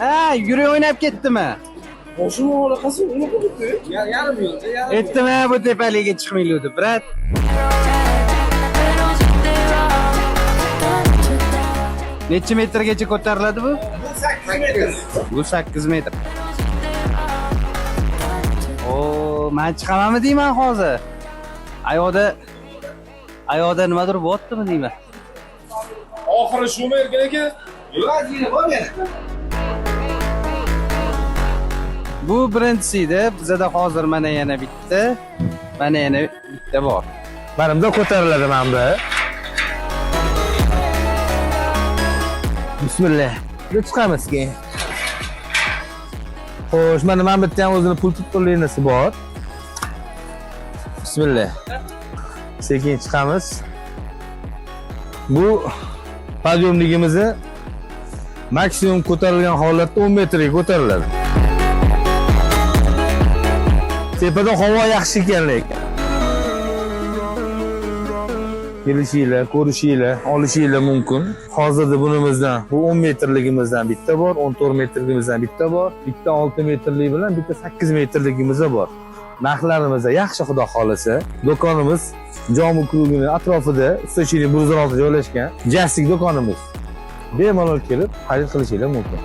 Ha, yurib o'ynab ketdimi? Boshim orqasi unaqa bo'ldi. Yarim yo'lda, yarim. Aytdim-a, bu tepalikka chiqmaylik deb, brat. Necha metrgacha ko'tariladi bu? 8 metr. Bu 8 metr. Oo, men chiqamanmi deyman hozir. Ayoqda nimadir bo'lyaptimi deyman. Oxiri shumi erkan aka? Yo'q, yine bor yana. Bu birinchisi edi. Bizda hozir mana yana bitta, mana yana bitta bor. Manimda ko'tariladi mana. Bismillah. Biz chiqamiz keyin. Xo'sh, mana bitta ham o'zini pul tutqinliginasi bor. Bismillah. Sekin chiqamiz. Bu podyomligimizni maksimum ko'tarilgan holatda 10 metrga ko'tariladi. Tepadan havo yaxshi ekan lekin. Kelishinglar, ko'rishinglar, olishinglar mumkin. Hozirda bunimizdan bu 10 metrligimizdan bitta bor, 14 metrligimizdan bitta bor, bitta 6 metrlik bilan bitta 8 metrligimiz bor. Narxlarimiz yaxshi xudo xolasa. Do'konimiz Jomi klubining atrofida, Ustachining Burzoq joylashgan. Jastik do'konimiz. Bemalol kelib xarid qilishingiz mumkin.